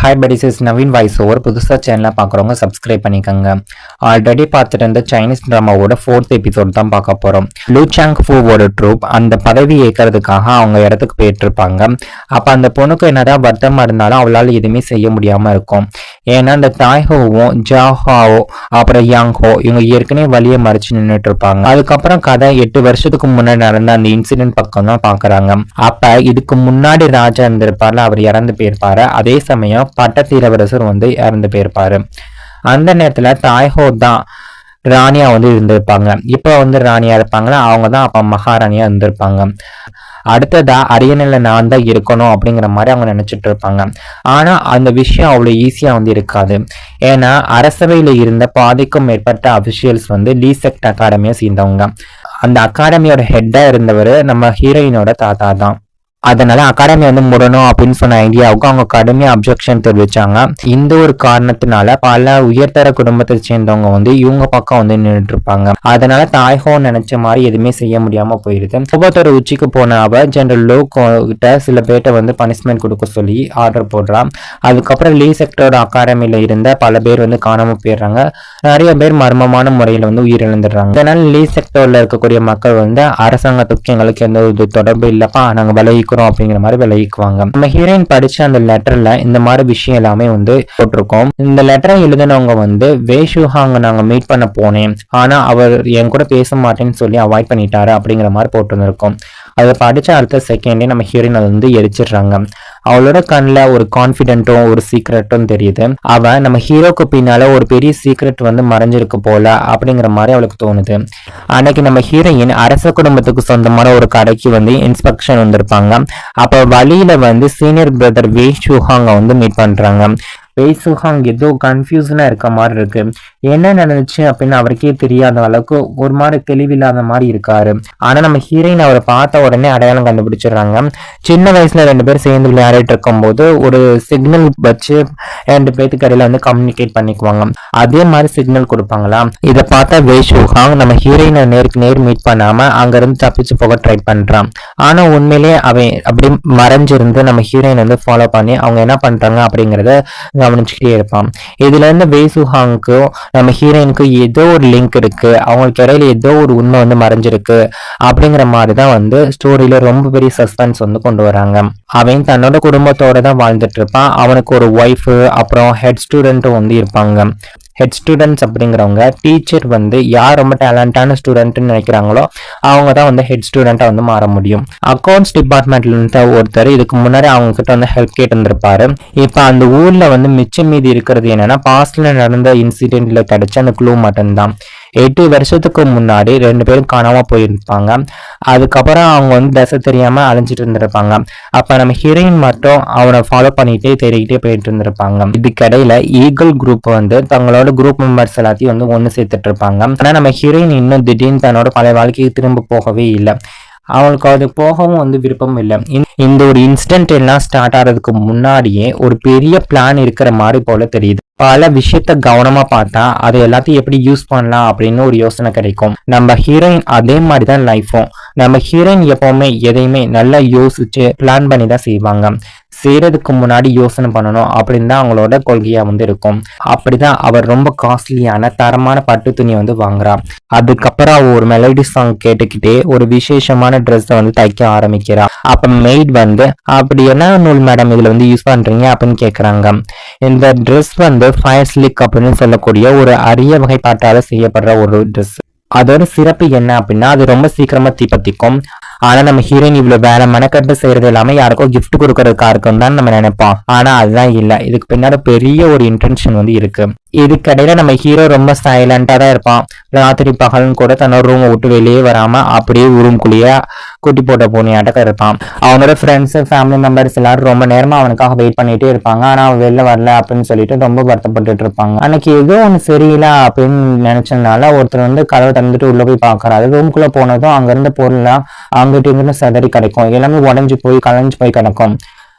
Hi buddies is Naveen voice over. புதுசாக சேனலை பார்க்குறவங்க சப்ஸ்கிரைப் பண்ணிக்கோங்க. ஆல்ரெடி பார்த்துட்டு இருந்த சைனீஸ் ட்ராமாவோட 4th எபிசோட் தான் பார்க்க போகிறோம். லூ சாங் ஃபூவோட ட்ரூப் அந்த பதவி ஏற்கிறதுக்காக அவங்க இடத்துக்கு போயிட்டு இருப்பாங்க. அப்போ அந்த பொண்ணுக்கு என்னதான் வருத்தமாக இருந்தாலும் அவளால் எதுவுமே செய்ய முடியாமல் இருக்கும். ஏன்னா அந்த தாய்ஹோவும் ஜாஹாவோ அப்புறம் யாங்ஹோ இவங்க ஏற்கனவே வழியை மறைச்சு நின்றுட்டு இருப்பாங்க. அதுக்கப்புறம் கதை 8 வருஷத்துக்கு முன்னாடி நடந்த அந்த இன்சிடென்ட் பக்கம் தான் பார்க்குறாங்க. அப்போ இதுக்கு முன்னாடி ராஜா இருந்திருப்பார்ல, அவர் இறந்து போயிருப்பாரு. அதே சமயம் பட்டத்து இளவரசர் இறந்து போயிருப்பாரு. அந்த நேரத்துல தாய்ஹோ தான் ராணியா இருந்திருப்பாங்க. இப்ப ராணியா இருப்பாங்களா, அவங்க தான் அப்ப மகாராணியா இருந்திருப்பாங்க. அடுத்ததா அரியணையில நான் தான் இருக்கணும் அப்படிங்கிற மாதிரி அவங்க நினைச்சிட்டு இருப்பாங்க. ஆனா அந்த விஷயம் அவ்வளவு ஈஸியா இருக்காது. ஏன்னா அரசவையில இருந்த பாதிக்கும் மேற்பட்ட அபிஷியல்ஸ் லீ செக்ட் அகாடமியை சேர்ந்தவங்க. அந்த அகாடமியோட ஹெட்டா இருந்தவர் நம்ம ஹீரோயினோட தாத்தா தான். அதனால அகாடமி மூடணும் அப்படின்னு சொன்ன ஐடியாவுக்கு அவங்க கடுமையா அப்ஜெக்ஷன் தெரிவிச்சாங்க. இந்த ஒரு காரணத்தினால பல உயர்தர குடும்பத்தை சேர்ந்தவங்க இவங்க பக்கம் நின்றுட்டு இருப்பாங்க. அதனால தாய்ஹோ நினைச்ச மாதிரி எதுவுமே செய்ய முடியாம போயிடுது. கோபத்தோட உச்சிக்கு போன அவ ஜெனரல் லோ கிட்ட சில பேர்ட்ட பனிஷ்மெண்ட் கொடுக்க சொல்லி ஆர்டர் போடுறான். அதுக்கப்புறம் லீ செக்டரோட அகாடமியில இருந்த பல பேர் காணாம போயிடுறாங்க. நிறைய பேர் மர்மமான முறையில உயிரிழந்துடுறாங்க. அதனால லீ செக்டர்ல இருக்கக்கூடிய மக்கள் அரசாங்கத்துக்கு எங்களுக்கு எந்த ஒரு தொடர்பு இல்லப்பா, நாங்க விலகிக்கிறோம் அப்படிங்கிற மாதிரி விலகிக்குவாங்க. நம்ம ஹீரோயின் படிச்ச அந்த லெட்டர்ல இந்த மாதிரி விஷயம் எல்லாமே போட்டிருக்கோம். இந்த லெட்டரை எழுதினவங்க வே ஷூஹாங்க நாங்க மீட் பண்ண போனேன், ஆனா அவர் என் கூட பேச மாட்டேன்னு சொல்லி அவாய்ட் பண்ணிட்டாரு அப்படிங்கிற மாதிரி போட்டுருந்துருக்கோம். அதை படிச்ச அடுத்த செகண்டே நம்ம ஹீரோயின் அதை எரிச்சிடுறாங்க. அவளோட கண்ணில் ஒரு கான்ஃபிடென்ட்டும் ஒரு சீக்ரெட்டும் தெரியுது. அவன் நம்ம ஹீரோக்கு பின்னால ஒரு பெரிய சீக்ரெட் மறைஞ்சிருக்கு போல அப்படிங்கிற மாதிரி அவளுக்கு தோணுது. அன்னைக்கு நம்ம ஹீரோயின் அரச குடும்பத்துக்கு சொந்தமான ஒரு கடைக்கு இன்ஸ்பெக்ஷன் வந்திருப்பாங்க. அப்ப வழியில சீனியர் பிரதர் வே ஷூஹாங்க மீட் பண்றாங்க. வே ஷூஹாங் ஏதோ கன்ஃபியூஷனா இருக்க மாதிரி இருக்கு. என்ன நடந்துச்சு அப்படின்னு அவருக்கே தெரியாத அளவுக்கு ஒரு மாதிரி தெளிவில்லாத மாதிரி இருக்காரு. ஆனா நம்ம ஹீரோயின் அவரை பார்த்த உடனே அடையாளம் கண்டுபிடிச்சிடுறாங்க. சின்ன வயசுல 2 பேரும் சேர்ந்து விளையாடிட்டு இருக்கும் போது ஒரு சிக்னல் வச்சு 2 பேத்துக்கு இடையில கம்யூனிகேட் பண்ணிக்குவாங்க. அதே மாதிரி சிக்னல் கொடுப்பாங்களா. இதை பார்த்தா வே ஷூஹாங் நம்ம ஹீரோயினை நேருக்கு நேர் மீட் பண்ணாம அங்க இருந்து தப்பிச்சு போக ட்ரை பண்றான். ஆனா உண்மையிலேயே அவன் அப்படி மறைஞ்சிருந்து நம்ம ஹீரோயின் ஃபாலோ பண்ணி அவங்க என்ன பண்றாங்க அப்படிங்கறத கவனிச்சுக்கிட்டே இருப்பான். இதுல இருந்து வே ஷூஹாங்க்கு நம்ம ஹீரோயினுக்கு ஏதோ ஒரு லிங்க் இருக்கு, அவங்களுக்கு இடையில ஏதோ ஒரு உண்மை மறைஞ்சிருக்கு அப்படிங்கிற மாதிரிதான் ஸ்டோரியில ரொம்ப பெரிய சஸ்பென்ஸ் கொண்டு வராங்க. அவன் தன்னோட குடும்பத்தோட தான் வாழ்ந்துட்டு இருப்பான். அவனுக்கு ஒரு ஒய்ஃப் அப்புறம் ஹெட் ஸ்டூடெண்ட்டும் இருப்பாங்க. ஹெட் ஸ்டூடெண்ட்ஸ் அப்படிங்கிறவங்க டீச்சர் யார் ரொம்ப டேலண்டான ஸ்டூடெண்ட்னு நினைக்கிறாங்களோ அவங்க தான் ஹெட் ஸ்டூடெண்டா மாற முடியும். அக்கௌண்ட்ஸ் டிபார்ட்மெண்ட்ல இருந்த ஒருத்தர் இதுக்கு முன்னாடி அவங்க கிட்ட ஹெல்ப் கேட்டு இருந்திருப்பாரு. இப்ப அந்த ஊர்ல மிச்சம் மீதி இருக்கிறது என்னன்னா பாஸ்ட்ல நடந்த இன்சிடென்ட்ல கிடைச்ச அந்த க்ளூ மட்டும் தான். 8 வருஷத்துக்கு முன்னாடி 2 பேரும் காணாம போயிருப்பாங்க. அதுக்கப்புறம் அவங்க திசை தெரியாம அலைஞ்சிட்டு இருந்திருப்பாங்க. அப்ப நம்ம ஹீரோயின் மட்டும் அவனை ஃபாலோ பண்ணிட்டே தேடிக்கிட்டே போயிட்டு இருந்திருப்பாங்க. இதுக்கிடையில ஈகிள் குரூப் தங்களோட குரூப் மெம்பர்ஸ் எல்லாத்தையும் ஒண்ணு சேர்த்துட்டு இருப்பாங்க. ஆனா நம்ம ஹீரோயின் இன்னும் திடீர்னு தன்னோட பழைய வாழ்க்கைக்கு திரும்ப போகவே இல்லை. அவங்களுக்கு அது போகவும் விருப்பம் இல்லை. இந்த ஒரு இன்சிடென்ட் எல்லாம் ஸ்டார்ட் ஆகிறதுக்கு முன்னாடியே ஒரு பெரிய பிளான் இருக்கிற மாதிரி போல தெரியுது. பல விஷயத்த கவனமா பார்த்தா அதை எல்லாத்தையும் எப்படி யூஸ் பண்ணலாம் அப்படின்னு ஒரு யோசனை கிடைக்கும். நம்ம ஹீரோயின் அதே மாதிரிதான் லைஃபும். நம்ம ஹீரோயின் எப்பவுமே எதையுமே நல்லா யோசிச்சு பிளான் பண்ணி தான் செய்வாங்க. செய்யறதுக்கு முன்னாடி யோசனை பண்ணணும் அப்படின்னு தான் அவங்களோட கொள்கையா இருக்கும். அப்படிதான் அவர் ரொம்ப காஸ்ட்லியான தரமான பட்டு துணி வாங்குறா. அதுக்கப்புறம் அவ ஒரு மெலடி சாங் கேட்டுக்கிட்டே ஒரு விசேஷமான ட்ரெஸ் தைக்க ஆரம்பிக்கிறா. அப்ப மெய்ட் அப்படி என்ன நூல் மேடம் இதுல யூஸ் பண்றீங்க அப்படின்னு கேக்குறாங்க. இந்த ட்ரெஸ் ஃபயர் ஸ்லிக் அப்படின்னு சொல்லக்கூடிய ஒரு அரிய வகைப்பாட்டால செய்யப்படுற ஒரு ட்ரெஸ். அதோட சிறப்பு என்ன அப்படின்னா அது ரொம்ப சீக்கிரமா தீப்பத்திக்கும். ஆனா நம்ம ஹீரோயின் இவ்வளவு வேலை மெனக்கட்டு செய்யறது எல்லாமே யாருக்கோ கிஃப்ட் கொடுக்கறதுக்கா இருக்கும் தான் நம்ம நினைப்போம். ஆனா அதுதான் இல்லை. இதுக்கு பின்னாடி பெரிய ஒரு இன்டென்ஷன் இருக்கு. இதுக்கடையில நம்ம ஹீரோ ரொம்ப சைலண்டா தான் இருப்பான். ராத்திரி பகலும் கூட தன்னோட ரூமை விட்டு வெளியே வராம அப்படியே ரூம்குள்ளேயே குட்டி போட்ட பூனையாட்ட இருப்பான். அவனோட ஃப்ரெண்ட்ஸ் ஃபேமிலி மெம்பர்ஸ் எல்லாரும் ரொம்ப நேரமா அவனுக்காக வெயிட் பண்ணிட்டே இருப்பாங்க. ஆனா அவன் வெளில வரல அப்படின்னு சொல்லிட்டு ரொம்ப வருத்தப்பட்டுட்டு இருப்பாங்க. அன்னைக்கு ஏதோ ஒண்ணு சரியில்லை அப்படின்னு நினைச்சதுனால ஒருத்தர் கதவை தந்துட்டு உள்ள போய் பாக்குறாரு. ரூம்குள்ள போனதும் அங்க இருந்த பொருள்லாம் அங்கிட்டு இருந்து சதறி கிடைக்கும். எல்லாமே உடஞ்சு போய் கலைஞ்சு போய் கிடக்கும்.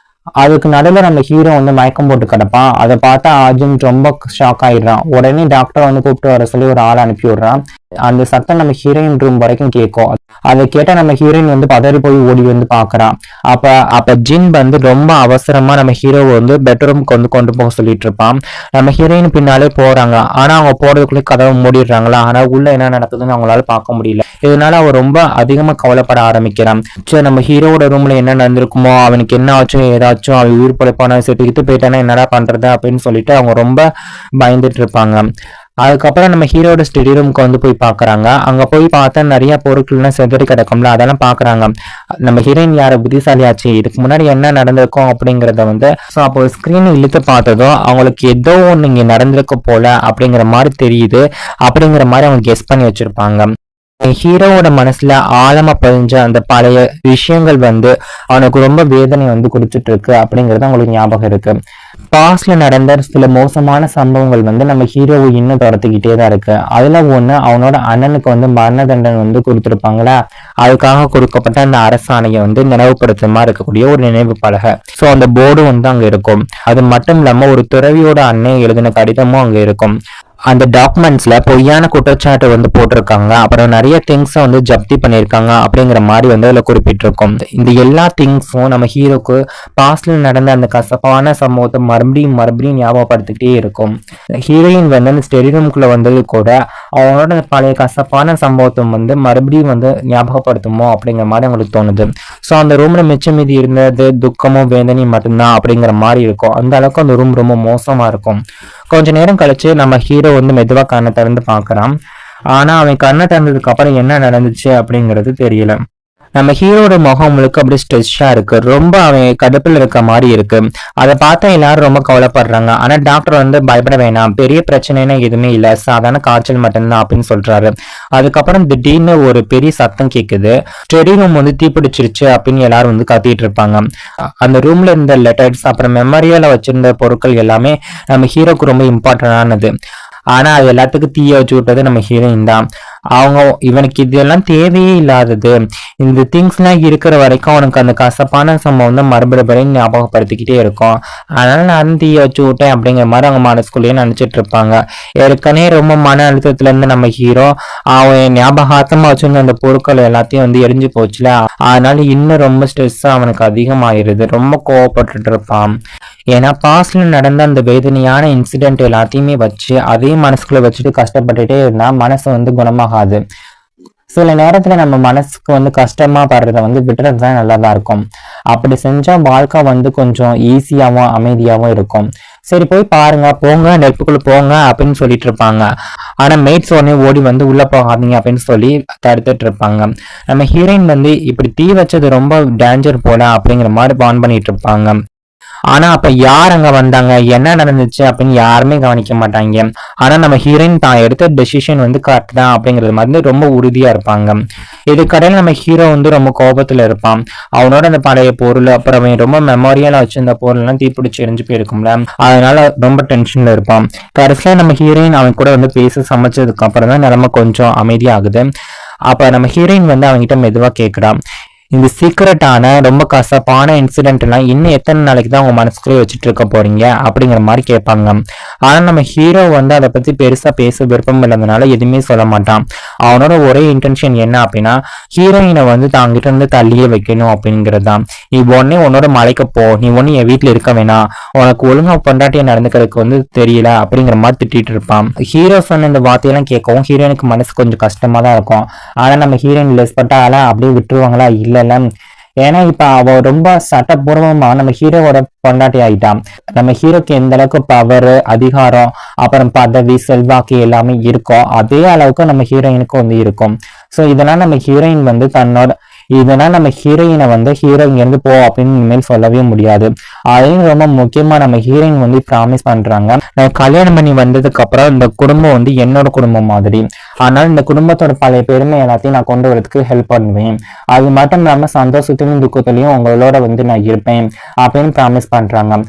அதுக்கு நடுவில் நம்ம ஹீரோ மயக்கம் போட்டு கிடப்பான். அதை பார்த்தா அர்ஜுன் ரொம்ப ஷாக் ஆயிடுறான். உடனே டாக்டர் கூப்பிட்டு வர சொல்லி ஒரு ஆள் அனுப்பி விடுறான். அந்த சத்தம் நம்ம ஹீரோயின் ரூம் வரைக்கும் கேட்கும். அதை கேட்டா நம்ம ஹீரோயின் வந்து பதறி போய் ஓடி வந்து பாக்குறான். அப்ப அப்ப ஜின் வந்து ரொம்ப அவசரமா நம்ம ஹீரோவை வந்து பெட்ரூம்க்கு வந்து கொண்டு போக சொல்லிட்டு இருப்பான். நம்ம ஹீரோயின் பின்னாலே போறாங்க. ஆனா அவங்க போறதுக்குள்ளே கதவை மூடிடுறாங்களா. ஆனா உள்ள என்ன நடக்குதுன்னு அவங்களால பார்க்க முடியல. இதனால அவ ரொம்ப அதிகமா கவலைப்பட ஆரம்பிக்கிறான். சரி, நம்ம ஹீரோவோட ரூம்ல என்ன நடந்திருக்குமோ, அவனுக்கு என்ன ஆச்சும் ஏதாச்சும் அவன் உயிர் பிழைப்பான செத்துக்கிட்டு போயிட்டானா என்னடா பண்றது அப்படின்னு சொல்லிட்டு அவங்க ரொம்ப பயந்துட்டு இருப்பாங்க. அதுக்கப்புறம் நம்ம ஹீரோட ஸ்டடி ரூமுக்கு வந்து போய் பாக்குறாங்க. அங்க போய் பார்த்தா நிறைய பொருட்கள்லாம் செதறி கிடக்கும்ல, அதெல்லாம் பாக்குறாங்க. நம்ம ஹீரோயின் யார புத்திசாலியாச்சு, இதுக்கு முன்னாடி என்ன நடந்திருக்கும் அப்படிங்கறத வந்து அப்போ ஸ்கிரீன் இழுத்து பார்த்ததும் அவங்களுக்கு ஏதோ ஒண்ணு இங்க நடந்திருக்கு போல அப்படிங்கிற மாதிரி தெரியுது. அப்படிங்கிற மாதிரி அவங்க கெஸ் பண்ணி வச்சிருப்பாங்க. ஹீரோவோட மனசுல ஆழமா பதிஞ்ச அந்த பழைய விஷயங்கள் வந்து அவனுக்கு ரொம்ப வேதனை வந்து கொடுத்துட்டு இருக்கு அப்படிங்கறது அவங்களுக்கு ஞாபகம் இருக்கு. பாஸ்ட்ல நடந்த சில மோசமான சம்பவங்கள் வந்து நம்ம ஹீரோவை இன்னும் துரத்துக்கிட்டே தான் இருக்கு. அதுல ஒண்ணு அவனோட அண்ணனுக்கு வந்து மரண தண்டனை வந்து கொடுத்துருப்பாங்களா, அதுக்காக கொடுக்கப்பட்ட அந்த அரசாணையை வந்து நினைவுபடுத்துற மாதிரி இருக்கக்கூடிய ஒரு நினைவு பலகை. சோ அந்த போர்டு வந்து அங்க இருக்கும். அது மட்டும் இல்லாம ஒரு துறவியோட அண்ணன் எழுதின கடிதமும் அங்க இருக்கும். அந்த டாக்குமெண்ட்ஸ்ல பொய்யான குற்றச்சாட்டு வந்து போட்டிருக்காங்க. அப்புறம் நிறைய திங்ஸ் வந்து ஜப்தி பண்ணியிருக்காங்க அப்படிங்கிற மாதிரி வந்து அதுல குறிப்பிட்டிருக்கும். இந்த எல்லா திங்ஸும் நம்ம ஹீரோக்கு பாஸ்ட்ல நடந்த அந்த கசப்பான சம்பவத்தை மறுபடியும் ஞாபகப்படுத்திக்கிட்டே இருக்கும். ஹீரோயின் வந்து அந்த ஸ்டெடி ரூம்குள்ள வந்தது கூட அவங்களோட பழைய கசப்பான சம்பவத்தை வந்து மறுபடியும் வந்து ஞாபகப்படுத்துமோ அப்படிங்கிற மாதிரி அவங்களுக்கு தோணுது. ஸோ அந்த ரூம்ல மிச்சம் மீதி இருந்தது துக்கமும் வேதனையும் மட்டும்தான் அப்படிங்கிற மாதிரி இருக்கும். அந்த அளவுக்கு அந்த ரூம் ரொம்ப மோசமா இருக்கும். கொஞ்ச நேரம் கழிச்சு நம்ம ஹீரோ வந்து மெதுவா கண்ணை திறந்து பாக்குறான். ஆனா அவன் கண்ணை திறந்ததுக்கு அப்புறம் என்ன நடந்துச்சு அப்படிங்கிறது தெரியல. நம்ம ஹீரோட முகம் முழுக்க அப்படி ஸ்ட்ரெஸ்ஸா இருக்கு. ரொம்ப அவன் கடுப்பில் இருக்க மாதிரி இருக்கு. அதை பார்த்தா எல்லாரும் ரொம்ப கவலைப்படுறாங்க. ஆனா டாக்டர் வந்து பயப்பட வேணாம், பெரிய பிரச்சனைனா எதுவுமே இல்ல, சாதாரண காய்ச்சல் மட்டும்தான் அப்படின்னு சொல்றாரு. அதுக்கப்புறம் திடீர்னு ஒரு பெரிய சத்தம் கேக்குது. ஸ்டெடி ரூம் வந்து தீப்பிடிச்சிருச்சு அப்படின்னு எல்லாரும் வந்து கத்திட்டு இருப்பாங்க. அந்த ரூம்ல இருந்த லெட்டர்ஸ் அப்புறம் மெமரியால வச்சிருந்த பொருட்கள் எல்லாமே நம்ம ஹீரோக்கு ரொம்ப இம்பார்ட்டன்டானது. ஆனா அது எல்லாத்துக்கும் தீய வச்சு விட்டது நம்ம ஹீரோயின் தான். அவங்க இவனுக்கு இதெல்லாம் தேவையே இல்லாதது, இந்த திங்ஸ் எல்லாம் இருக்கிற வரைக்கும் அவனுக்கு அந்த கசப்பான சம்பவம் தான் மறுபடியும் ஞாபகப்படுத்திக்கிட்டே இருக்கும். அதனால நான் தீய வச்சு விட்டேன் அப்படிங்கிற மாதிரி அவங்க மனசுக்குள்ளேயே நினைச்சிட்டு இருப்பாங்க. ஏற்கனவே ரொம்ப மன அழுத்தத்துல இருந்து நம்ம ஹீரோ அவன் ஞாபகார்த்தமா வச்சிருந்த அந்த பொருட்கள் எல்லாத்தையும் வந்து எரிஞ்சு போச்சுல, அதனால இன்னும் ரொம்ப ஸ்ட்ரெஸ் அவனுக்கு அதிகமாயிருது. ரொம்ப கோவப்பட்டுட்டு இருப்பான். ஏன்னா பாஸ்ட்ல நடந்த அந்த வேதனையான இன்சிடென்ட் எல்லாத்தையுமே வச்சு அதே மனசுக்குள்ள வச்சுட்டு கஷ்டப்பட்டுட்டே இருந்தா மனசு வந்து குணமாகாது. சில நேரத்துல நம்ம மனசுக்கு வந்து கஷ்டமா படுறத வந்து விட்டுறது தான் நல்லதா இருக்கும். அப்படி செஞ்சா வாழ்க்கை வந்து கொஞ்சம் ஈஸியாவும் அமைதியாவும் இருக்கும். சரி போய் பாருங்க, போங்க நெருப்புக்குள்ள போங்க அப்படின்னு சொல்லிட்டு இருப்பாங்க. ஆனா மேட்ஸ் உடனே ஓடி வந்து உள்ள போகாதீங்க அப்படின்னு சொல்லி தடுத்துட்டு இருப்பாங்க. நம்ம ஹீரோயின் வந்து இப்படி தீ வச்சது ரொம்ப டேஞ்சர் போல அப்படிங்கிற மாதிரி வார்ன் பண்ணிட்டு இருப்பாங்க. ஆனா அப்ப யார் அங்க வந்தாங்க, என்ன நடந்துச்சு அப்படின்னு யாருமே கவனிக்க மாட்டாங்க. ஆனா நம்ம ஹீரோயின் தான் எடுத்த டெசிஷன் வந்து கரெக்ட் தான் அப்படிங்கிறது மாதிரி ரொம்ப உறுதியா இருப்பாங்க. இதுக்கடையில நம்ம ஹீரோ வந்து ரொம்ப கோபத்துல இருப்பான். அவனோட அந்த பழைய பொருள் அப்புறம் ரொம்ப மெமோரியலா வச்சிருந்த பொருள் எல்லாம் தீப்பிடிச்சு எரிஞ்சு போயிருக்கும்ல, அதனால ரொம்ப டென்ஷன்ல இருப்பான். கடைசியில நம்ம ஹீரோயின் அவன் கூட வந்து பேச சமைச்சதுக்கு அப்புறம் தான் நிலைமை கொஞ்சம் அமைதியாகுது. அப்ப நம்ம ஹீரோயின் வந்து அவன்கிட்ட மெதுவா கேட்கிறான், இந்த சீக்கிரட்டான ரொம்ப கசப்பான இன்சிடென்ட் எல்லாம் இன்னும் எத்தனை நாளைக்கு தான் உங்க மனசுக்குள்ளே வச்சுட்டு இருக்க போறீங்க அப்படிங்கிற மாதிரி கேட்பாங்க. ஆனா நம்ம ஹீரோ வந்து அதை பத்தி பெருசா பேச விருப்பம் இல்லாதனால எதுவுமே சொல்ல மாட்டான். அவனோட ஒரே இன்டென்ஷன் என்ன அப்படின்னா ஹீரோயினை வந்து தாங்கிட்ட இருந்து தள்ளியே வைக்கணும் அப்படிங்கிறதுதான். நீ உடனே உன்னோட மலைக்கு போ, நீ ஒண்ணு என் வீட்டுல இருக்க வேணாம், உனக்கு ஒழுங்கா பொண்டாட்டிய நடந்துக்கிறதுக்கு வந்து தெரியல அப்படிங்கிற மாதிரி திட்டிட்டு இருப்பான். ஹீரோ சொன்ன இந்த வார்த்தையெல்லாம் கேட்கவும் ஹீரோயினுக்கு மனசு கொஞ்சம் கஷ்டமா தான் இருக்கும். ஆனா நம்ம ஹீரோயின் லெஸ் பட்டாலா அப்படியே விட்டுருவாங்களா, இல்ல. ஏன்னா இப்ப அவ ரொம்ப சட்டப்பூர்வமா நம்ம ஹீரோவோட பொண்டாட்டி ஆயிட்டான். நம்ம ஹீரோக்கு எந்த அளவுக்கு பவர், அதிகாரம், அப்புறம் பதவி, செல்வாக்கு எல்லாமே இருக்கும், அதே அளவுக்கு நம்ம ஹீரோயினுக்கும் வந்து இருக்கும். சோ இதெல்லாம் நம்ம ஹீரோயின் வந்து நம்ம ஹீரோயினை வந்து ஹீரோ இங்க இருந்து போ அப்படின்னு இனிமேல் சொல்லவே முடியாது. அதையும் ரொம்ப முக்கியமா நம்ம ஹீரோயின் வந்து ப்ராமிஸ் பண்றாங்க, நான் கல்யாணம் பண்ணி வந்ததுக்கு அப்புறம் இந்த குடும்பம் வந்து என்னோட குடும்பம் மாதிரி, அதனால இந்த குடும்பத்தோட பழைய பெருமை எல்லாத்தையும் நான் கொண்டு வரதுக்கு ஹெல்ப் பண்ணுவேன், அது மட்டும் இல்லாம சந்தோஷத்திலும் துக்கத்திலையும் உங்களோட வந்து நான் இருப்பேன் அப்படின்னு ப்ராமிஸ் பண்றாங்க.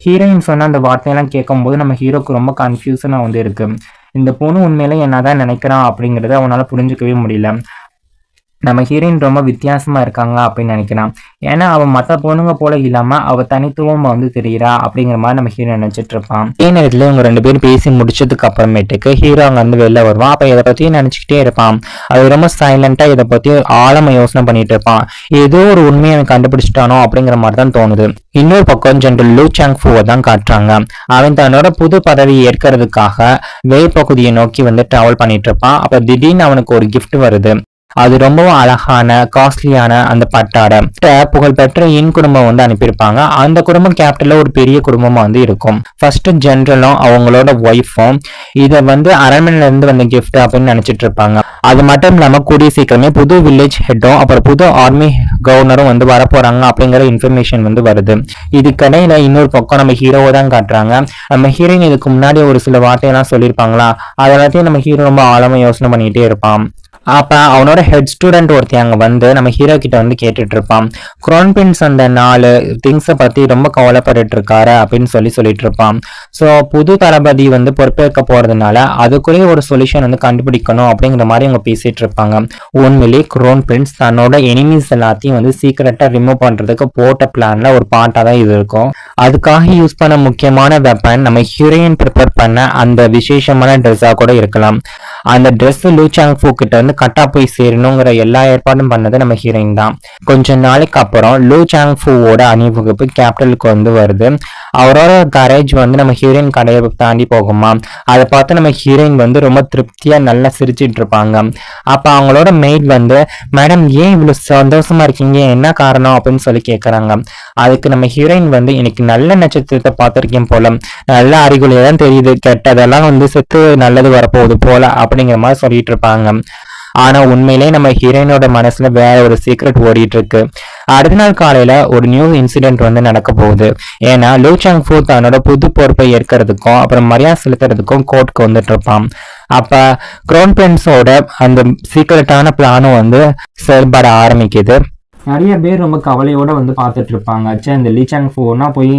ஹீரோயின் சொன்ன அந்த வார்த்தையெல்லாம் கேட்கும் போது நம்ம ஹீரோக்கு ரொம்ப கன்ஃபியூஷனா வந்து இருக்கு. இந்த பொண்ணு உண்மையில என்னதான் நினைக்கிறான் அப்படிங்கறத அவனால புரிஞ்சுக்கவே முடியல. நம்ம ஹீரோயின் ரொம்ப வித்தியாசமா இருக்காங்க அப்படின்னு நினைக்கிறான். ஏன்னா அவ மற்ற பொண்ணுங்க போல இல்லாம அவ தனித்துவமா வந்து தெரியுறா அப்படிங்கிற மாதிரி நம்ம ஹீரோ நினைச்சிட்டு இருப்பான். இதே நேரத்துல இவங்க 2 பேரும் பேசி முடிச்சதுக்கு அப்புறமேட்டுக்கு ஹீரோ அங்க வந்து வெளில வருவான். அப்ப இதை பத்தி நினைச்சுக்கிட்டே இருப்பான். அது ரொம்ப சைலண்டா இதை பத்தி ஆழமா யோசனை பண்ணிட்டு இருப்பான். ஏதோ ஒரு உண்மையை அவன் கண்டுபிடிச்சிட்டானோ அப்படிங்கிற மாதிரி தான் தோணுது. இன்னொரு பக்கம் ஜெனரல் லூ சாங் ஃபூவை தான் காட்டுறாங்க. அவன் தன்னோட புது பதவி ஏற்கிறதுக்காக வே பகுதியை நோக்கி வந்து டிராவல் பண்ணிட்டு இருப்பான். அப்ப திடீர்னு அவனுக்கு ஒரு கிஃப்ட் வருது. அது ரொம்பவும் அழகான காஸ்ட்லியான அந்த பட்டாடை புகழ்பெற்ற இன் குடும்பம் வந்து அனுப்பியிருப்பாங்க. அந்த குடும்பம் கேபிட்டல்ல ஒரு பெரிய குடும்பமா வந்து இருக்கும். ஃபர்ஸ்ட் ஜெனரலும் அவங்களோட ஒய்ஃபும் இதை வந்து அரண்மனையில இருந்து வந்த கிஃப்ட் அப்படின்னு நினைச்சிட்டு இருப்பாங்க. அது மட்டும் இல்லாம கூடிய சீக்கிரமே புது வில்லேஜ் ஹெட்டும் அப்புறம் புது ஆர்மி கவர்னரும் வந்து வரப்போறாங்க அப்படிங்கிற இன்ஃபர்மேஷன் வந்து வருது. இதுக்கடையில இன்னொரு பக்கம் நம்ம ஹீரோவை தான் காட்டுறாங்க. நம்ம ஹீரோயின் இதுக்கு முன்னாடி ஒரு சில வார்த்தையெல்லாம் சொல்லியிருப்பாங்களா, அதெல்லாத்தையும் நம்ம ஹீரோ ரொம்ப ஆழமா யோசனை பண்ணிக்கிட்டே இருப்பான். அப்ப அவனோட ஹெட் ஸ்டூடெண்ட் ஒருத்தி அங்க வந்து நம்ம ஹீரோ கிட்ட வந்து கேட்டுட்டு இருப்பான். கிரவுன் பிரின்ஸ் அந்த 4 திங்ஸை பத்தி ரொம்ப கவலைப்பட்டு இருக்காரு அப்படின்னு சொல்லிட்டு இருப்பான். ஸோ புது தளபதி வந்து பொறுப்பேற்க போறதுனால அதுக்குள்ளேயே ஒரு சொல்யூஷன் வந்து கண்டுபிடிக்கணும் அப்படிங்கிற மாதிரி அவங்க பேசிட்டு இருப்பாங்க. உண்மையிலே கிரவுன் பிரின்ஸ் தன்னோட எனிமீஸ் எல்லாத்தையும் வந்து சீக்கிரட்டா ரிமூவ் பண்றதுக்கு போட்ட பிளான்ல ஒரு பார்ட்டா தான் இது இருக்கும். அதுக்காக யூஸ் பண்ண முக்கியமான வெப்பன் நம்ம ஹீரோயின் ப்ரிப்பேர் பண்ண அந்த விசேஷமான ட்ரெஸ்ஸா கூட இருக்கலாம். அந்த ட்ரெஸ் லூ சாங் ஃபூ கிட்ட வந்து கட்டா போய் சேரணுங்கிற எல்லா ஏற்பாடும் பண்ணது நம்ம ஹீரோயின் தான். கொஞ்ச நாளைக்கு அப்புறம் லூ சாங் ஃபூவோட அணிவகுப்பு கேபிட்டலுக்கு வந்து வருது. அவரோட கரேஜ் வந்து நம்ம ஹீரோயின் கடையை தாண்டி போகுமா, அதை பார்த்து நம்ம ஹீரோயின் வந்து ரொம்ப திருப்தியா நல்லா சிரிச்சிட்டு இருப்பாங்க. அப்ப அவங்களோட மெய்ட் வந்து மேடம் ஏன் இவ்வளவு சந்தோஷமா இருக்கீங்க, என்ன காரணம் அப்படின்னு சொல்லி கேட்கறாங்க. அதுக்கு நம்ம ஹீரோயின் வந்து எனக்கு நல்ல நட்சத்திரத்தை பார்த்திருக்கேன் போல, நல்ல அறிகுறியெல்லாம் தெரியுது, கெட்டதெல்லாம் வந்து செத்து நல்லது வரப்போகுது போல அப்படிங்கிற மாதிரி சொல்லிட்டு இருப்பாங்க. ஆனா உண்மையிலே நம்ம ஹீரோயினோட மனசுல வேற ஒரு சீக்ரெட் ஓடிட்டு இருக்கு. அடுத்த நாள் காலையில ஒரு நியூ இன்சிடென்ட் வந்து நடக்க போகுது. ஏன்னா லூ சாங் ஃபூ தன்னோட புது பொறுப்பை ஏற்கிறதுக்கும் அப்புறம் மரியாதை செலுத்துறதுக்கும் கோர்ட்டுக்கு வந்துட்டு இருப்பான். அப்ப கிரவுன் பிரின்ஸோட அந்த சீக்ரெட்டான பிளானும் வந்து செயல்பட ஆரம்பிக்குது. நிறைய பேர் ரொம்ப கவலையோட வந்து பார்த்துட்டு இருப்பாங்க. இந்த லீ சாங் ஃபூனா போய்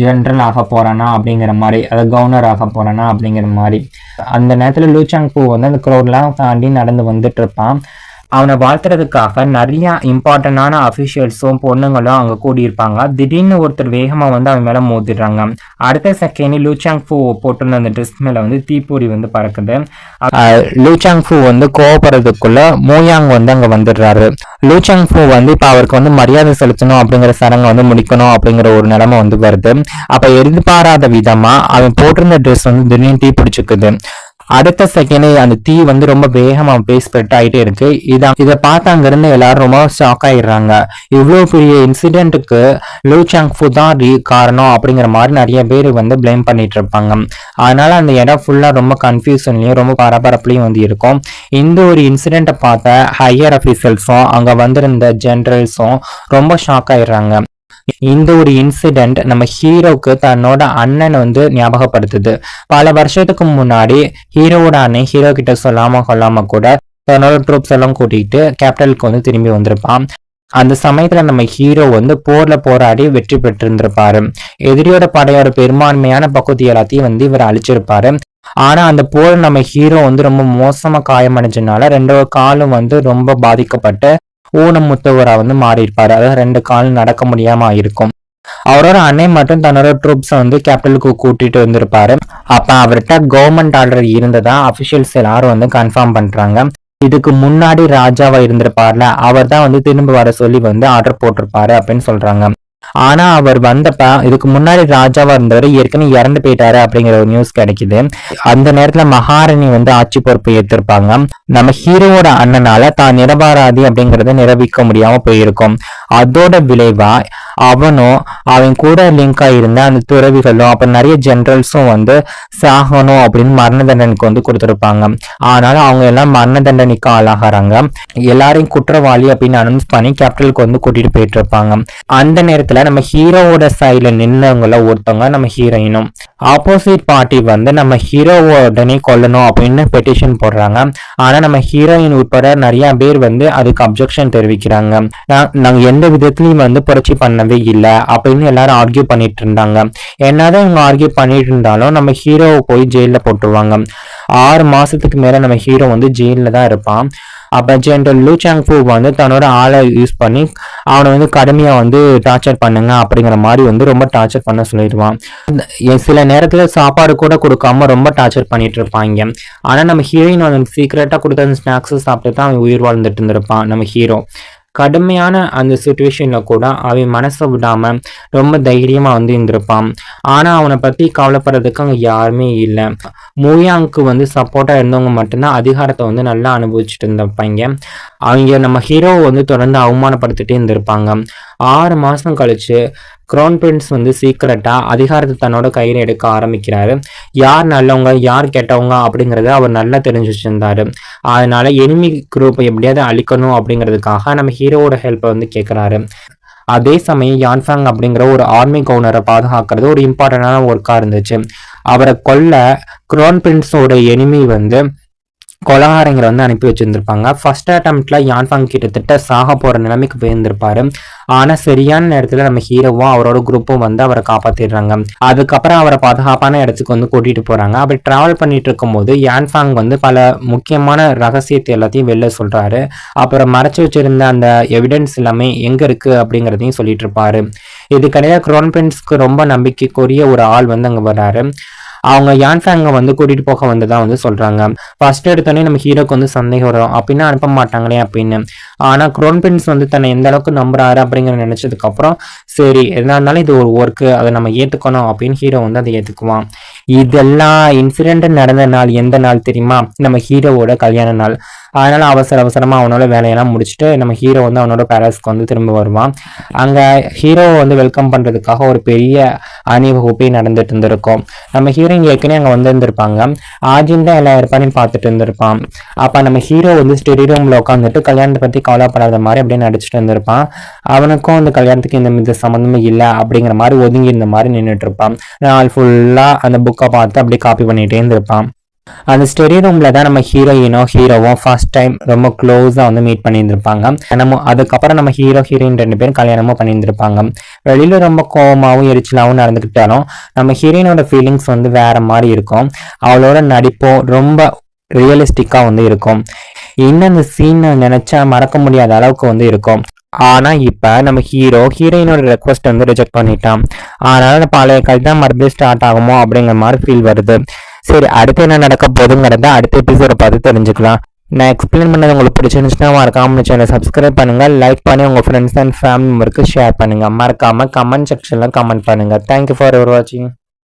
ஜெனரல் ஆக போறானா அப்படிங்கிற மாதிரி, அதாவது கவர்னர் ஆக போறானா அப்படிங்கிற மாதிரி. அந்த நேரத்துல லூ சாங் ஃபூ வந்து அந்த க்ரௌட்லாம் தாண்டி நடந்து வந்துட்டு இருப்பான். அவனை வாழ்த்துறதுக்காக நிறைய இம்பார்ட்டன்டான அஃபிஷியல்ஸும் பொண்ணுங்களும் அங்கே கூடியிருப்பாங்க. திடீர்னு ஒருத்தர் வேகமாக வந்து அவன் மேலே மோதிடுறாங்க. அடுத்த செகண்ட் லூ சாங் ஃபூ போட்டுருந்த அந்த ட்ரெஸ் மேலே வந்து தீப்பொறி வந்து பறக்குது. லூ சாங் ஃபூ வந்து கோவப்படுறதுக்குள்ள மோயாங் வந்து அங்கே வந்துடுறாரு. லூ சாங் ஃபூ வந்து இப்போ அவருக்கு வந்து மரியாதை செலுத்தணும் அப்படிங்கிற சடங்கை வந்து முடிக்கணும் அப்படிங்கிற ஒரு நிலைமை வந்து வருது. அப்போ எதிர்பாராத விதமாக அவன் போட்டிருந்த ட்ரெஸ் வந்து திடீர்னு தீ பிடிச்சிக்குது. அடுத்த செகண்ட் அந்த தீ வந்து ரொம்ப வேகமா போய் ஸ்ப்ரெட் ஆகிட்டே இருக்கு. இதை பார்த்து அங்க இருந்து எல்லாரும் ரொம்ப ஷாக் ஆயிடுறாங்க. இவ்வளவு பெரிய இன்சிடென்ட்டுக்கு லூ சாங் ஃபூ தான் காரணம் அப்படிங்கிற மாதிரி நிறைய பேர் வந்து பிளேம் பண்ணிட்டு இருப்பாங்க. அதனால அந்த இடம் ஃபுல்லா ரொம்ப கன்ஃபியூஷன்லயும் ரொம்ப பரபரப்புலையும் வந்து இருக்கும். இந்த ஒரு இன்சிடென்ட்டை பார்த்த ஹையர் அஃபீஷியல்ஸும் அங்க வந்திருந்த ஜெனரல்ஸும் ரொம்ப ஷாக் ஆயிடுறாங்க. இந்த ஒரு இன்சிடென்ட் நம்ம ஹீரோக்கு தன்னோட அண்ணன் வந்து ஞாபகப்படுத்துது. பல வருஷத்துக்கு முன்னாடி ஹீரோவோட அண்ணன் ஹீரோ கிட்ட சொல்லாம கொள்ளாம கூட தன்னோட ட்ரூப்ஸ் எல்லாம் கூட்டிகிட்டு கேபிட்டலுக்கு வந்து திரும்பி வந்திருப்பான். அந்த சமயத்துல நம்ம ஹீரோ வந்து போர்ல போராடி வெற்றி பெற்றிருந்திருப்பாரு. எதிரியோட படையோட பெரும்பான்மையான பகுதி எல்லாத்தையும் வந்து இவர் அழிச்சிருப்பாரு. ஆனா அந்த போர் நம்ம ஹீரோ வந்து ரொம்ப மோசமா காயமடைஞ்சனால 2 காலும் வந்து ரொம்ப பாதிக்கப்பட்டு ஊனமுத்தவரா வந்து மாறி இருப்பாரு. அதாவது 2 காலும் நடக்க முடியாம இருக்கும். அவரோட அண்ணன் மட்டும் தன்னோட ட்ரூப்ஸை வந்து கேபிட்டலுக்கு கூட்டிட்டு வந்திருப்பாரு. அப்ப அவர்கிட்ட கவர்மெண்ட் ஆர்டர் இருந்ததா அபிஷியல்ஸ் எல்லாரும் வந்து கன்ஃபார்ம் பண்றாங்க. இதுக்கு முன்னாடி ராஜாவா இருந்திருப்பார்ல, அவர் தான் வந்து திரும்ப வர சொல்லி வந்து ஆர்டர் போட்டிருப்பாரு அப்படின்னு சொல்றாங்க. ஆனா அவர் வந்தப்ப இதுக்கு முன்னாடி ராஜாவா இருந்தவர் ஏற்கனவே இறந்து போயிட்டாரு அப்படிங்கிற ஒரு நியூஸ் கிடைக்குது. அந்த நேரத்துல மகாராணி வந்து ஆட்சி பொறுப்பை ஏற்றிருப்பாங்க. நம்ம ஹீரோவோட அண்ணனால தான் நிரபராதி அப்படிங்கறத நிரூபிக்க முடியாம போயிருக்கும். அதோட விளைவா அவனும் அவன் கூட லிங்க் ஆயிருந்த அந்த துறவிகளும் அப்ப நிறைய ஜெனரல்ஸும் வந்து சாகணும் அப்படின்னு மரண தண்டனைக்கு வந்து கொடுத்திருப்பாங்க. ஆனாலும் அவங்க எல்லாம் மரண தண்டனைக்கு ஆளாகிறாங்க. எல்லாரையும் குற்றவாளி அப்படின்னு அனௌன்ஸ் பண்ணி கேபிட்டலுக்கு வந்து கூட்டிட்டு போயிட்டு இருப்பாங்க. அந்த நேரத்துல நம்ம ஹீரோவோட சைட்ல நின்னவங்கள ஒருத்தவங்க நம்ம ஹீரோயினும். ஆப்போசிட் பார்ட்டி வந்து நம்ம ஹீரோவை உடனே கொல்லணும் அப்படின்னு பெட்டிஷன் போடுறாங்க. ஆனா நம்ம ஹீரோயின் உட்பட நிறைய பேர் வந்து அதுக்கு அப்ஜெக்ஷன் தெரிவிக்கிறாங்க. நாங்க எந்த விதத்திலையும் வந்து புரட்சி பண்ணவே இல்லை அப்படின்னு எல்லாரும் ஆர்கியூ பண்ணிட்டு இருந்தாங்க. என்னதான் இவங்க ஆர்கியூ பண்ணிட்டு இருந்தாலும் நம்ம ஹீரோவை போய் ஜெயில போட்டுருவாங்க. 6 மாசத்துக்கு மேல நம்ம ஹீரோ வந்து ஜெயில தான் இருப்பான். அப்ப ஜெனரல் லூ சாங்ஃபு வந்து தன்னோட ஆளை யூஸ் பண்ணி அவனை வந்து கடுமையா வந்து டார்ச்சர் பண்ணுங்க அப்படிங்கிற மாதிரி வந்து ரொம்ப டார்ச்சர் பண்ண சொல்லிடுவான். சில நேரத்துல சாப்பாடு கூட கொடுக்காம ரொம்ப டார்ச்சர் பண்ணிட்டு இருப்பாங்க. ஆனா நம்ம ஹீரோயின் வந்து சீக்கிரட்டா கொடுத்த அந்த ஸ்நாக்ஸ் சாப்பிட்டு தான் அவன் உயிர் வாழ்ந்துட்டு இருந்திருப்பான் நம்ம ஹீரோ. கடுமையான அந்த சுச்சுவேஷன்ல கூட அவன் மனசை விடாம ரொம்ப தைரியமா வந்து இருந்திருப்பான். ஆனா அவனை பத்தி கவலைப்படுறதுக்கு அங்க யாருமே இல்லை. மூயாங்க்கு வந்து சப்போர்ட்டா இருந்தவங்க மட்டும்தான் அதிகாரத்தை வந்து நல்லா அனுபவிச்சுட்டு இருந்திருப்பாங்க. அவங்க நம்ம ஹீரோவை வந்து தொடர்ந்து அவமானப்படுத்திட்டே இருந்திருப்பாங்க. 6 மாசம் கழிச்சு கிரவுன் பிரின்ஸ் வந்து சீக்கிரட்டா அதிகாரத்தை தன்னோட கையில எடுக்க ஆரம்பிக்கிறாரு. யார் நல்லவங்க யார் கெட்டவங்க அப்படிங்கறத அவர் நல்லா தெரிஞ்சு வச்சிருந்தாரு. அதனால எனிமி குரூப்பை எப்படியாவது அழிக்கணும் அப்படிங்கிறதுக்காக நம்ம ஹீரோவோட ஹெல்ப்பை வந்து கேட்கிறாரு. அதே சமயம் யான்ஃபாங் அப்படிங்கிற ஒரு ஆர்மி கவுனரை பாதுகாக்கிறது ஒரு இம்பார்ட்டன்டான ஒர்க்கா இருந்துச்சு. அவரை கொல்ல கிரவுன் பிரின்ஸோட எனிமி வந்து கொலகாரங்களை வந்து அனுப்பி வச்சிருந்திருப்பாங்க. ஃபர்ஸ்ட் அட்டம்ப்ட்ல யான்ஃபாங் கிட்டத்தட்ட சாக போற நிலைமைக்கு போயிருந்திருப்பாரு. ஆனா சரியான நேரத்துல நம்ம ஹீரோவும் அவரோட குரூப்பும் வந்து அவரை காப்பாத்திடுறாங்க. அதுக்கப்புறம் அவரை பாதுகாப்பான இடத்துக்கு வந்து கூட்டிட்டு போறாங்க. அப்படி டிராவல் பண்ணிட்டு இருக்கும் போது யான்ஃபாங் வந்து பல முக்கியமான ரகசியத்தை எல்லாத்தையும் வெளில சொல்றாரு. அப்புறம் மறைச்சு வச்சிருந்த அந்த எவிடன்ஸ் எல்லாமே எங்க இருக்கு அப்படிங்கிறதையும் சொல்லிட்டு இருப்பாரு. இதுக்கடையில கிரவுன் பிரின்ஸ்க்கு ரொம்ப நம்பிக்கைக்குரிய ஒரு ஆள் வந்து அங்க வர்றாரு. அவங்க யான்ஃபாங்க வந்து கூட்டிட்டு போக வந்ததா வந்து சொல்றாங்க. ஃபர்ஸ்ட் எடுத்தோடனே நம்ம ஹீரோக்கு வந்து சந்தேகம் வரும், அப்படின்னா அனுப்ப மாட்டாங்களே அப்படின்னு. ஆனா கிரவுன் பிரின்ஸ் வந்து தன்னை எந்த அளவுக்கு நம்புறாரு அப்படிங்கிற நினைச்சதுக்கு அப்புறம் சரி எதா இருந்தாலும் இது ஒரு ஒர்க்கு, அதை நம்ம ஏத்துக்கணும் அப்படின்னு ஹீரோ வந்து அதை ஏத்துக்குவான். இதெல்லாம் இன்சிடென்ட் நடந்த நாள் எந்த நாள் தெரியுமா? நம்ம ஹீரோவோட கல்யாண நாள். அதனால அவசரமா அவனோட வேலையெல்லாம் முடிச்சுட்டு நம்ம ஹீரோ வந்து அவனோட பேலஸ்க்கு வந்து திரும்ப வருவான். அங்க ஹீரோவை வந்து வெல்கம் பண்றதுக்காக ஒரு பெரிய அணிவகுப்பே நடந்துட்டு இருந்திருக்கும். நம்ம ஹீரோயின் ஏற்கனவே அங்க வந்து இருந்திருப்பாங்க. ஆர்ஜின் தான் எல்லா ஏற்பாடையும் பார்த்துட்டு இருந்திருப்பான். அப்ப நம்ம ஹீரோ வந்து ஸ்டெடி ரூம்ல உட்காந்துட்டு கல்யாணத்தை பத்தி கவலைப்படாத மாதிரி அப்படியே நடிச்சுட்டு இருந்திருப்பான். அவனுக்கும் அந்த கல்யாணத்துக்கு எந்த வித சம்மந்தமே இல்லை அப்படிங்கிற மாதிரி ஒதுங்கி இருந்த மாதிரி நின்றுட்டு இருப்பான். நாள் ஃபுல்லா அந்த புக்கை பார்த்து அப்படியே காப்பி பண்ணிட்டே இருந்திருப்பான். அந்த ஸ்டெடி ரூம்ல தான் நம்ம ஹீரோவும் ஃபர்ஸ்ட் டைம் ரொம்ப க்ளோஸா வந்து மீட் பண்ணியிருந்திருப்பாங்க. நம்ம அதுக்கப்புறம் நம்ம ஹீரோயின் 2 பேரும் கல்யாணமும் பண்ணியிருந்திருப்பாங்க. வெளியில ரொம்ப கோவமாவும் எரிச்சலாவும் நடந்துக்கிட்டாலும் நம்ம ஹீரோயினோட ஃபீலிங்ஸ் வந்து வேற மாதிரி இருக்கும். அவளோட நடிப்பும் ரொம்ப ரியலிஸ்டிக்கா வந்து இருக்கும். இன்னும் அந்த சீனை நினைச்சா மறக்க முடியாத அளவுக்கு வந்து இருக்கும். ஆனா இப்ப நம்ம ஹீரோயினோட ரெக்வஸ்ட் வந்து ரிஜெக்ட் பண்ணிட்டான். அதனால பழைய கதை தான் மறுபடியும் ஸ்டார்ட் ஆகுமோ அப்படிங்கிற மாதிரி ஃபீல் வருது. சரி, அடுத்து என்ன நடக்க போகுதுங்கிறத அடுத்த எபிசோட பார்த்து தெரிஞ்சுக்கலாம். நான் எக்ஸ்பிளைன் பண்ணது உங்களுக்கு பிடிச்சிருந்துச்சுன்னா மறக்காம சேனலை சப்ஸ்கிரைப் பண்ணுங்க, லைக் பண்ணி உங்க ஃப்ரெண்ட்ஸ் அண்ட் ஃபேமிலி மெம்பருக்கு ஷேர் பண்ணுங்க. மறக்காம கமெண்ட் செக்ஷன்ல கமெண்ட் பண்ணுங்க. தேங்க்யூ ஃபார் வாட்சிங்.